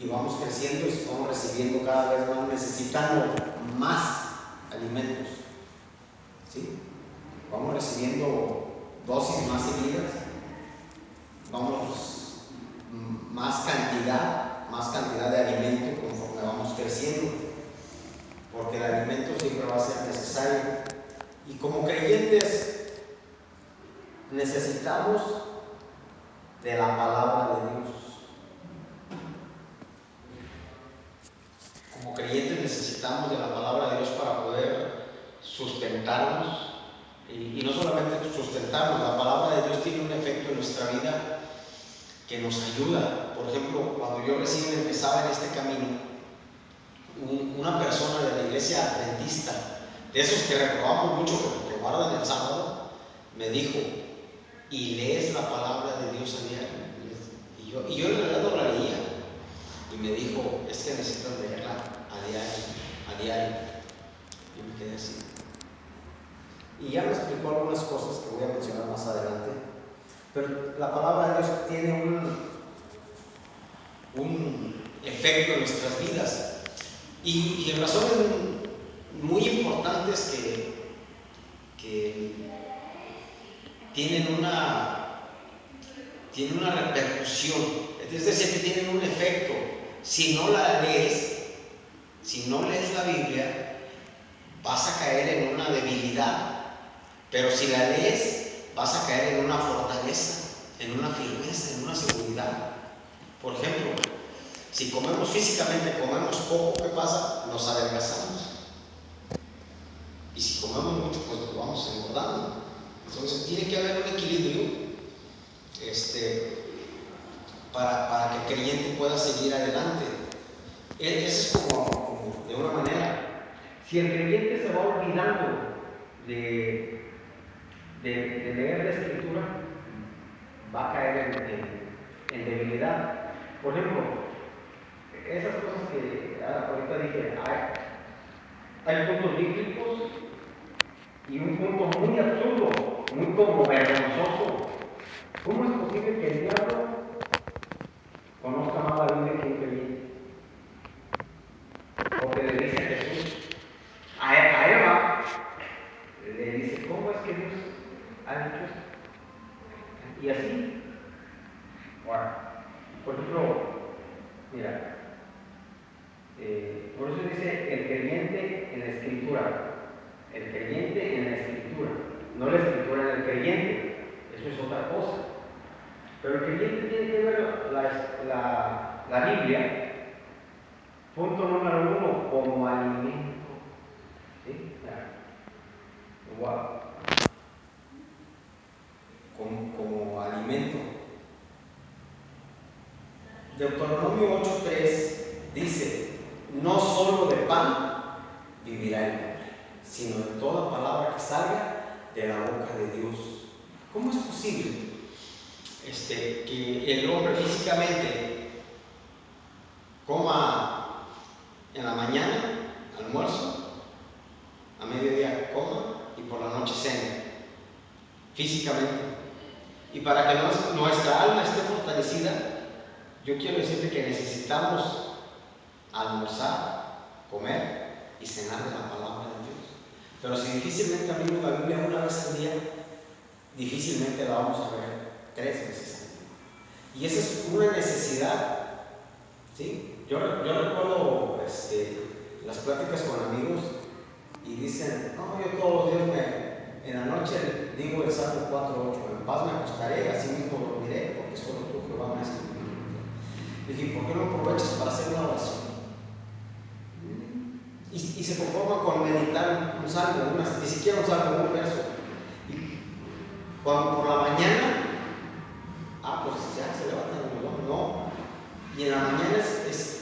y vamos creciendo y vamos recibiendo cada vez más, necesitando más alimentos, ¿sí? Vamos recibiendo dosis más seguidas, vamos más cantidad de alimento conforme vamos creciendo, porque el alimento siempre va a ser necesario. Y como creyentes necesitamos de la palabra de Dios. Como creyentes necesitamos de la palabra de Dios para poder sustentarnos, y no solamente sustentarnos, la palabra de Dios tiene un efecto en nuestra vida que nos ayuda. Por ejemplo, cuando yo recién empezaba en este camino, una persona de la iglesia adventista, de esos que reprobamos mucho porque guardan el sábado, me dijo: ¿y lees la palabra de Dios a diario? Y yo en realidad no la leía, y me dijo: es que necesitas leerla a diario. Y me quedé así. Y ya me explicó algunas cosas que voy a mencionar más adelante, pero la palabra de Dios tiene un efecto en nuestras vidas, y razones muy importantes que tienen una repercusión, es decir, que tienen un efecto. Si no la lees, si no lees la Biblia, vas a caer en una debilidad, pero si la lees, vas a caer en una fortaleza, en una firmeza, en una seguridad. Por ejemplo, si comemos físicamente, comemos poco, ¿qué pasa? Nos adelgazamos. Y si comemos mucho, pues nos vamos engordando. Entonces tiene que haber un equilibrio para que el creyente pueda seguir adelante. Eso es como de una manera. Si el creyente se va olvidando de leer la Escritura, va a caer en debilidad. Por ejemplo, esas cosas que ahorita dije, hay puntos bíblicos y un punto muy absurdo, muy como vergonzoso. ¿Cómo es posible que el diablo conozca más la Biblia que un creyente? Porque le dice a Jesús, a Eva, le dice: ¿cómo es que Dios ha dicho esto? Y así. Bueno, por ejemplo, mira, por eso dice el creyente en la Escritura. El creyente en la Escritura, no la Escritura en el creyente, eso es otra cosa. Pero el creyente tiene que ver la Biblia, punto número 1, como alimento. ¿Sí? Wow. Como alimento. Deuteronomio 8:3 dice: no solo de pan vivirá el hombre, sino de toda palabra que salga de la boca de Dios. ¿Cómo es posible que el hombre físicamente coma en la mañana, almuerzo, a mediodía coma y por la noche cena? Físicamente. Y para que nuestra alma esté fortalecida, yo quiero decirte que necesitamos almorzar, comer y cenar de la palabra de Dios. Pero si difícilmente abrimos la Biblia una vez al día, difícilmente la vamos a ver 3 veces al día. Y esa es una necesidad, ¿sí? Yo recuerdo las pláticas con amigos y dicen: no, yo todos los días en la noche digo el Salmo 4:8, en paz me acostaré, así mismo dormiré, porque solo tú, Jehová, me has escrito. Dije: ¿por qué no aprovechas para hacer una oración? Y se conforma con meditar un salmo, ni siquiera un salmo, un verso. Y cuando por la mañana, pues ya se levantan, no. Y en la mañana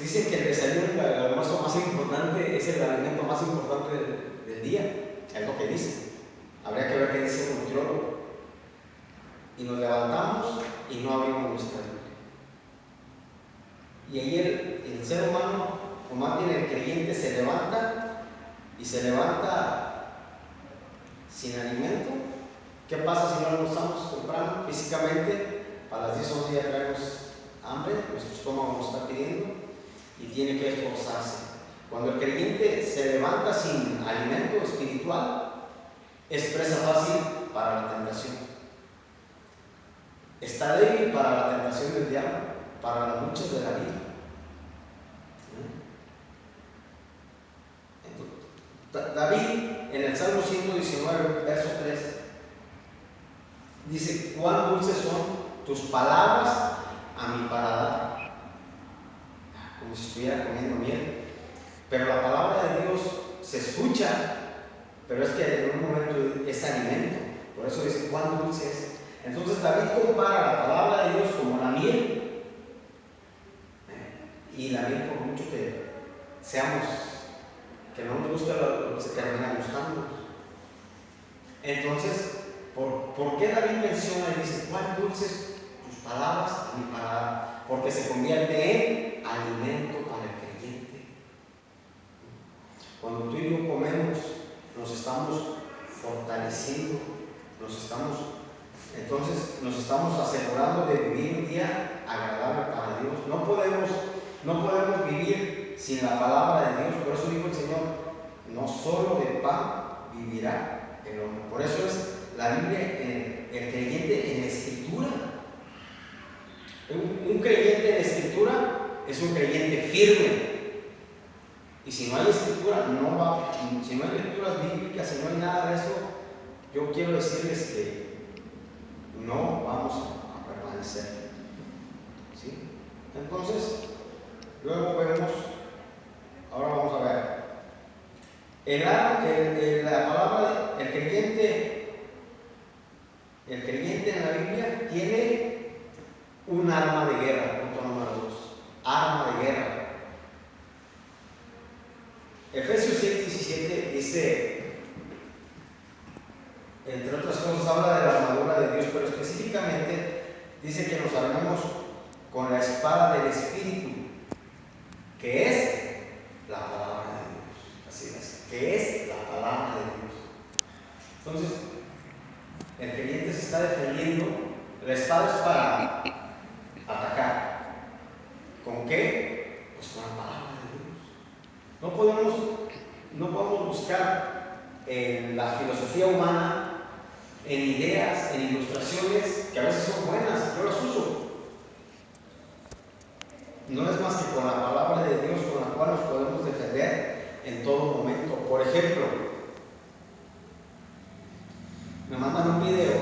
dicen que el desayuno, el almuerzo más importante, es el alimento más importante del día. Es lo que dicen. Habría que ver qué dice el nutriólogo. Y nos levantamos y no abrimos nuestra Biblia. Y ahí el ser humano, o más bien el creyente, se levanta sin alimento. ¿Qué pasa si no almorzamos temprano? Físicamente, a las 10 o 11 ya traemos hambre, nuestro estómago nos está pidiendo, y tiene que esforzarse. Cuando el creyente se levanta sin alimento espiritual, es presa fácil para la tentación. Está débil para la tentación del diablo, para las luchas de la vida. David, en el Salmo 119, verso 3, dice: cuán dulces son tus palabras a mi paladar, como si estuviera comiendo miel. Pero la palabra de Dios se escucha, pero es que en un momento es alimento. Por eso dice cuán dulce es. Entonces David compara la palabra de Dios como la miel, y la miel, por mucho que seamos, que no nos gusta, lo que se termina gustando. Entonces, ¿por qué David menciona y dice cuán dulces tus palabras a mi paladar? Porque se convierte en alimento para el creyente. Cuando tú y yo comemos, nos estamos fortaleciendo, entonces nos estamos asegurando de vivir un día agradable para Dios. No podemos vivir sin la palabra de Dios. Por eso dijo el Señor: no solo de pan vivirá el hombre. Por eso es la Biblia, el creyente en la Escritura. Un creyente en la Escritura es un creyente firme. Y si no hay Escritura, si no hay lecturas bíblicas, si no hay nada de eso, yo quiero decirles que no vamos a permanecer. ¿Sí? Entonces, luego vemos, ahora vamos a ver, la palabra, el creyente en la Biblia tiene un arma de guerra. Punto número 2, arma de guerra. Efesios 6:17 dice, entre otras cosas, habla de la armadura de Dios, pero específicamente dice que nos armemos con la espada del Espíritu, que es la palabra de Dios. Así es, que es la palabra de Dios. Entonces, el creyente se está defendiendo. La espada es para atacar. ¿Con qué? Pues con la palabra de Dios. No podemos buscar en la filosofía humana, en ideas, en ilustraciones que a veces son buenas, yo las uso. No es más que con la palabra de Dios con la cual nos podemos defender en todo momento. Por ejemplo, me mandan un video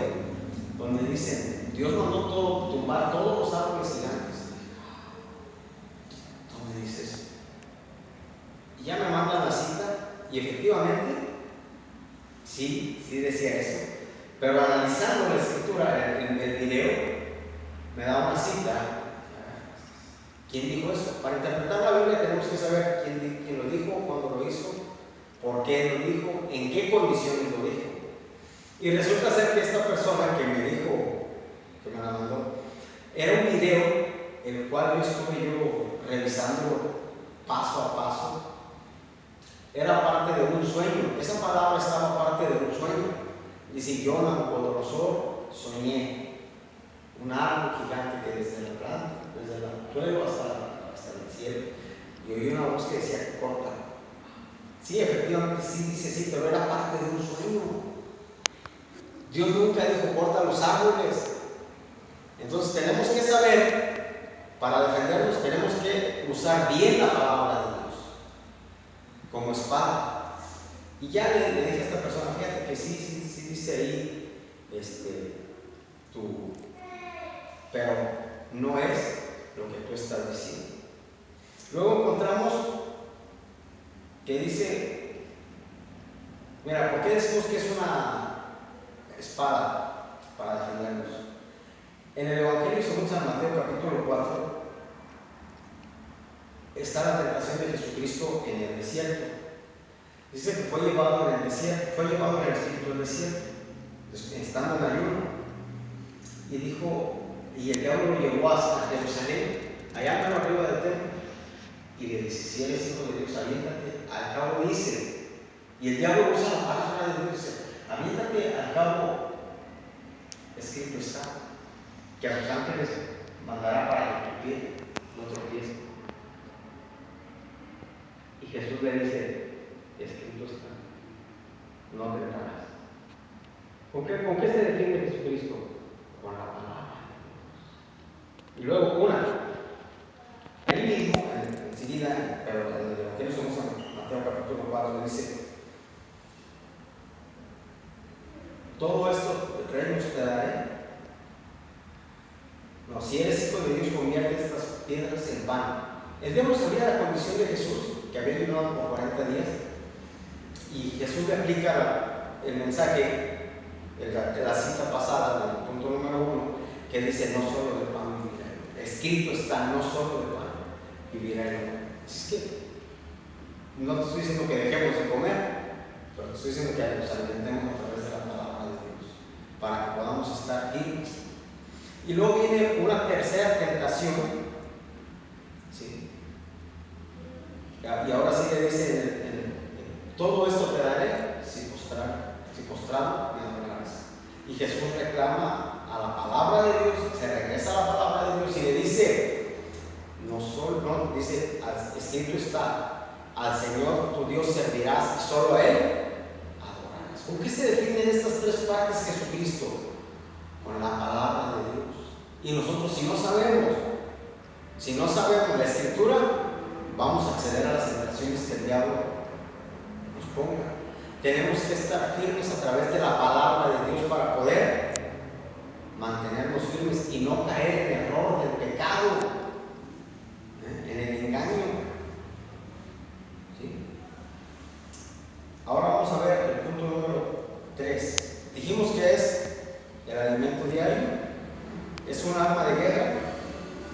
donde dicen: Dios mandó tumbar todos los árboles gigantes. Entonces dices, y ya me mandan la cita, y efectivamente sí decía eso. Pero analizando la escritura en el video, me da una cita. ¿Quién dijo eso? Para interpretar la Biblia tenemos que saber quién lo dijo, cuándo lo hizo, por qué lo dijo, en qué condiciones lo dijo. Y resulta ser que esta persona que me dijo, que me la mandó, era un video el cual estuve revisando paso a paso. Era parte de un sueño. Esa palabra estaba parte de un sueño. Dice: yo, Nabucodonosor, soñé un árbol gigante que desde la planta, desde el suelo hasta el cielo, y oí una voz que decía: corta. Sí, efectivamente, sí dice sí, pero era parte de un sueño. Dios nunca dijo: corta los árboles. Entonces tenemos que saber, para defendernos, tenemos que usar bien la palabra de Dios como espada. Y ya le dije a esta persona: fíjate que sí dice ahí pero no es lo que tú estás diciendo. Luego encontramos que dice, mira, ¿por qué decimos que es una espada para defendernos? En el Evangelio según San Mateo capítulo 4 está la tentación de Jesucristo en el desierto. Dice que fue llevado en el desierto, fue llevado en el espíritu del desierto, estando en ayuno, y dijo, y el diablo lo llevó hasta Jerusalén, allá arriba del templo, y le dice: si eres hijo de Dios, aviéntate. Al cabo dice, y el diablo usa la palabra de Dios, dice: aviéntate, al cabo escrito está, que a sus ángeles mandará para que tu pie no tropiece. Jesús le dice, escrito está, no tentarás. ¿Con qué se defiende Jesucristo? Con la palabra. Y luego ahí mismo, enseguida, pero en el Evangelio somos en Mateo capítulo 4, dice, todo esto reino te daré. No, si eres hijo de Dios, convierte estas piedras en pan. El diablo sabía la condición de Jesús, que había ayunado por 40 días, y Jesús le aplica el mensaje de la cita pasada, del punto número 1, que dice, no solo de pan vivirá el hombre. Escrito está, no solo de pan vivirá el hombre. Así es que no te estoy diciendo que dejemos de comer, pero te estoy diciendo que nos alimentemos a través de la palabra de Dios, para que podamos estar firmes. Y luego viene una tercera tentación, ¿sí? Y ahora sí le dice, todo esto te daré si postrado me adorarás. Y Jesús reclama a la palabra de Dios, se regresa a la palabra de Dios y le dice, no, dice, escrito está, al Señor tu Dios servirás y solo a Él adorarás. ¿Con qué se definen estas tres partes Jesucristo? Con la palabra de Dios. Y nosotros si no sabemos la Escritura, vamos a acceder a las tentaciones que el diablo nos ponga. Tenemos que estar firmes a través de la palabra de Dios para poder mantenernos firmes y no caer en el error del pecado, en el engaño. ¿Sí? Ahora vamos a ver el punto número 3. Dijimos que es el alimento diario, es un arma de guerra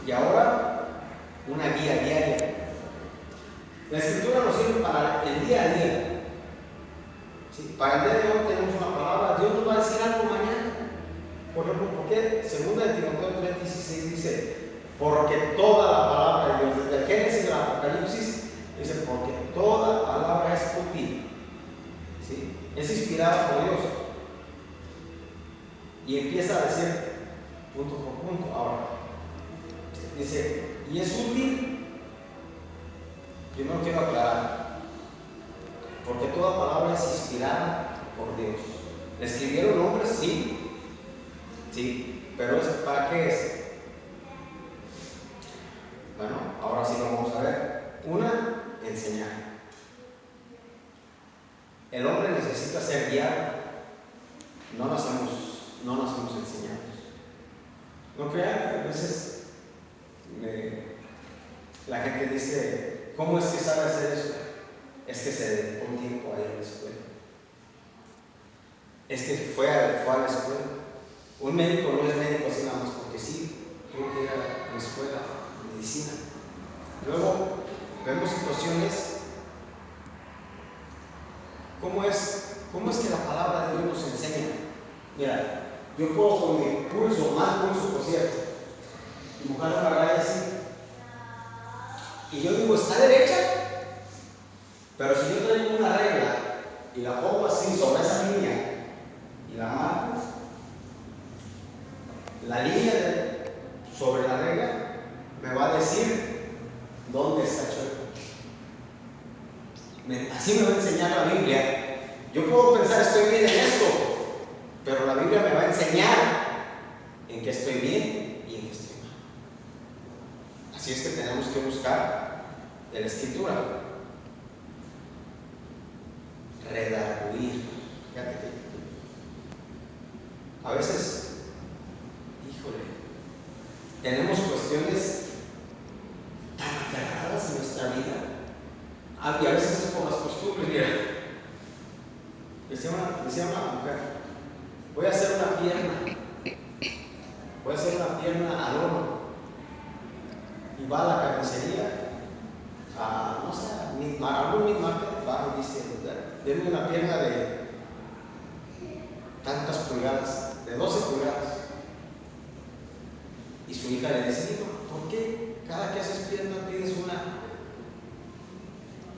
y ahora una guía diaria. La Escritura nos sirve para el día a día. ¿Sí? Para el día de hoy tenemos una palabra, Dios nos va a decir algo mañana. Por ejemplo, porque 2 de Timoteo 3:16 dice, porque toda la palabra de Dios, desde el Génesis al Apocalipsis, dice, porque toda palabra es útil. ¿Sí? Es inspirada por Dios. Y empieza a decir punto por punto. Ahora, dice, y es útil. Primero quiero aclarar, porque toda palabra es inspirada por Dios. ¿Le escribieron hombres? Sí, pero ¿para qué es? Bueno, ahora sí lo vamos a ver. Una, enseñar. El hombre necesita ser guiado. No nacemos enseñados. No crean, a veces la gente dice, ¿cómo es que sabe hacer eso? Es que se dedicó un tiempo ahí en la escuela. Es que fue a la escuela. Un médico no es médico así nada más porque sí, tuvo que ir a la escuela de medicina. Luego vemos situaciones. ¿Cómo es que la palabra de Dios nos enseña? Mira, yo puedo con mi pulso, mal pulso por cierto, dibujar una raya así. Y yo digo, ¿está derecha? Pero si yo traigo una regla y la pongo así sobre esa línea y la marco, la línea sobre la regla me va a decir dónde está chueco. Así me va a enseñar la Biblia. Yo puedo pensar, estoy bien en esto, pero la Biblia me va a enseñar en qué estoy bien y en qué estoy mal. Así es que tenemos que buscar de la Escritura. Redarguir. Fíjate que a veces, tenemos cuestiones tan aferradas en nuestra vida. Y a veces es por las costumbres. Mira, decía una mujer, voy a hacer una pierna al horno. Y va a la carnicería, no sé, algún mid-market, va y dice, denme una pierna de tantas pulgadas, de 12 pulgadas. Y su hija le dice, ¿por qué cada que haces pierna pides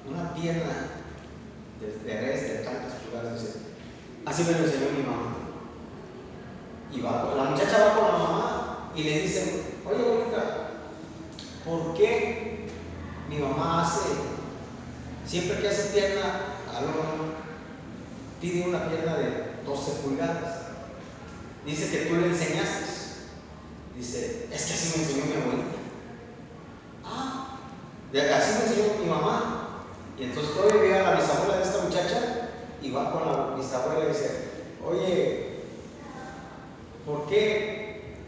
una pierna de res de tantas pulgadas? Dice, así me lo enseñó mi mamá. Y la muchacha va con la mamá y le dice, oye, bonita, ¿por qué mi mamá hace siempre que hace pierna, algo pide una pierna de 12 pulgadas. Dice que tú le enseñaste. Dice, es que así me enseñó mi abuelita. Ah, así me enseñó mi mamá. Y entonces todavía llega la bisabuela de esta muchacha y va con la bisabuela y dice, oye, ¿por qué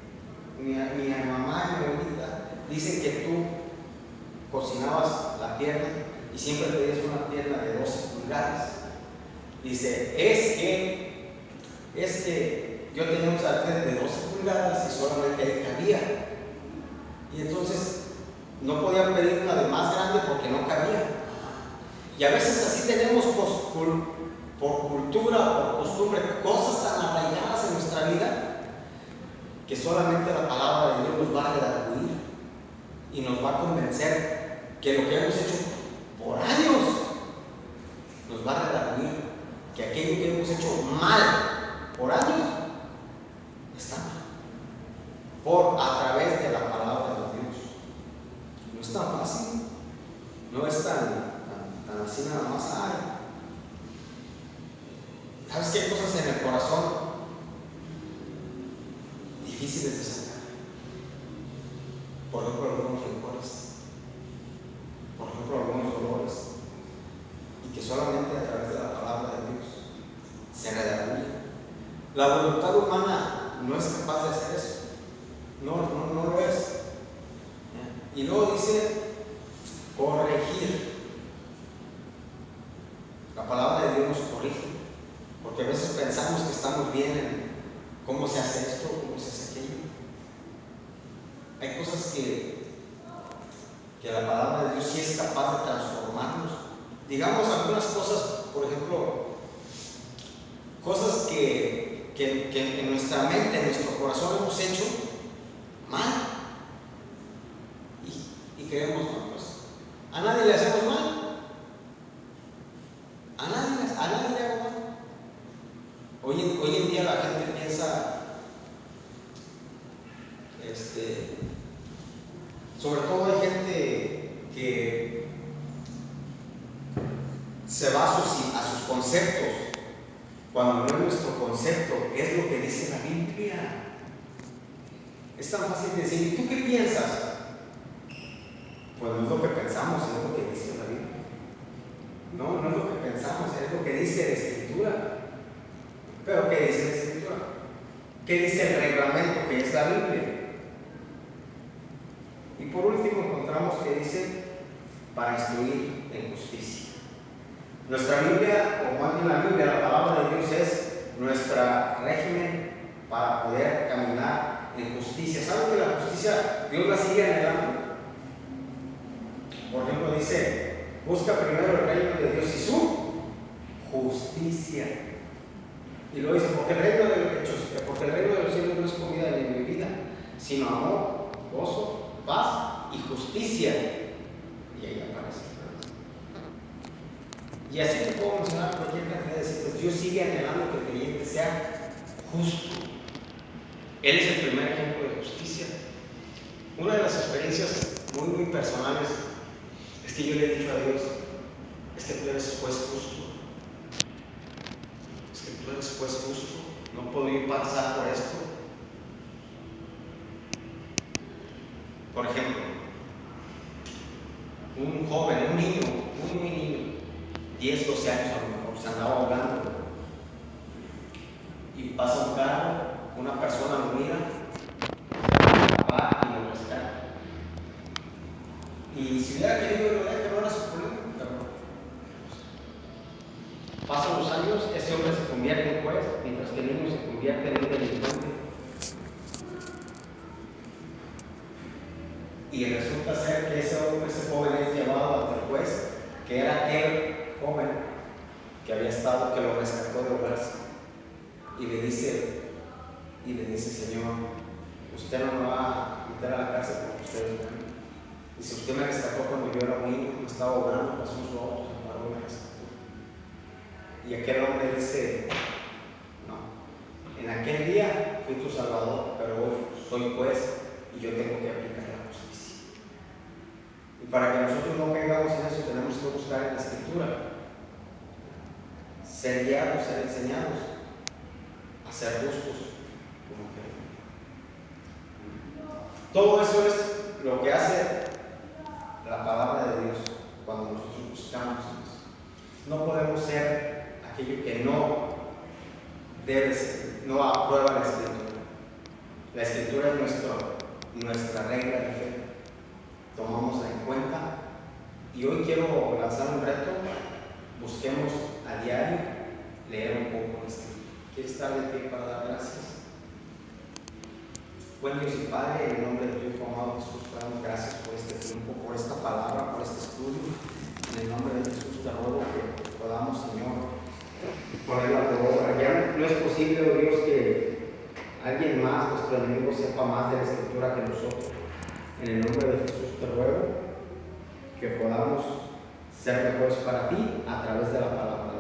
mi mamá y mi abuelita dicen que tú cocinabas la pierna y siempre pedías una pierna de 12 pulgadas? Dice, es que yo tenía un sartén de 12 pulgadas y solamente ahí cabía. Y entonces no podían pedir una de más grande porque no cabía. Y a veces así tenemos por cultura, por costumbre, cosas tan arraigadas en nuestra vida que solamente la palabra de Dios nos va a redarguir y nos va a convencer que lo que hemos hecho por años nos va a redarguir, que aquello que hemos hecho mal por años está mal, a través de la palabra de Dios. No es tan fácil, no es tan así nada más. ¿Sabes qué hay cosas en el corazón difíciles de sacar? Por ejemplo, algunos rencores, por ejemplo, algunos dolores, y que solamente a través de la palabra de Dios se redarguye. La voluntad humana no es capaz de hacer eso, no lo es. Y luego dice corregir. La palabra de Dios nos corrige, porque a veces pensamos que estamos bien en cómo se hace esto, cómo se hace aquello. Hay cosas que la palabra de Dios sí es capaz de transformarnos. Digamos algunas cosas, por ejemplo, cosas que en nuestra mente, en nuestro corazón hemos hecho mal y creemos, no, pues a nadie le hacemos mal. A nadie le hago mal. Hoy en día la gente piensa, sobre todo hay gente que se va a sus conceptos, cuando no es nuestro concepto, es lo que dice la Biblia. Es tan fácil decir, ¿y tú qué piensas? Pues no es lo que pensamos, es lo que dice la Biblia. No es lo que pensamos, es lo que dice la Escritura. ¿Pero qué dice la Escritura? ¿Qué dice el reglamento que es la Biblia? Y por último encontramos que dice para instruir en justicia. Nuestra Biblia, o más bien la Biblia, la palabra de Dios es nuestro régimen para poder caminar en justicia. ¿Saben que la justicia Dios la sigue anhelando? Por ejemplo dice, busca primero el reino de Dios y su justicia. Y luego dice, porque el reino de los cielos no es comida ni bebida, sino amor, gozo, paz y justicia. Y ahí aparece. Y así te puedo mencionar cualquier cantidad de citas. Dios sigue anhelando que el creyente sea justo. Él es el primer ejemplo de justicia. Una de las experiencias muy personales es que yo le he dicho a Dios, es que tú eres juez justo. Es que tú eres juez justo. No puedo ir pasar por esto. Por ejemplo, un joven, un niño, muy niño, 10, 12 años a lo mejor, se andaba ahogando. Y pasa un carro, una persona lo mira, va y lo rescata. Y si hubiera querido lo deja, no era su problema. Pasan los años, ese hombre se convierte en juez, mientras que el niño se convierte en un delincuente. Y resulta ser que ese joven es llevado ante el juez, que era aquel joven que había estado, que lo rescató de ahogarse. Y le dice, Señor, usted no me va a meter a la cárcel porque usted es bueno. Dice, usted me rescató cuando yo era un niño, me estaba ahogando, pasó un robo, se paró y me rescató. Y aquel hombre dice, no, en aquel día fui tu salvador, pero hoy soy juez y yo tengo que aplicar la justicia. Y para que nosotros no caigamos en eso, tenemos que buscar en la Escritura. Ser guiados, ser enseñados, a ser justos como que. Todo eso es lo que hace la palabra de Dios cuando nosotros buscamos eso. No podemos ser aquello que no debe ser, no aprueba la Escritura. La Escritura es nuestra regla de fe. Tomámosla en cuenta. Y hoy quiero lanzar un reto. Busquemos a diario leer un poco la Escritura. ¿Quieres estar de pie para dar gracias? Buen Dios y Padre, en el nombre de tu Hijo amado Jesús, te damos gracias por este tiempo, por esta palabra, por este estudio. En el nombre de Jesús te ruego que podamos, Señor, ponerla por obra. Ya no es posible, oh Dios, que alguien más, nuestro enemigo, sepa más de la Escritura que nosotros. En el nombre de Jesús te ruego que podamos ser mejores para ti a través de la palabra.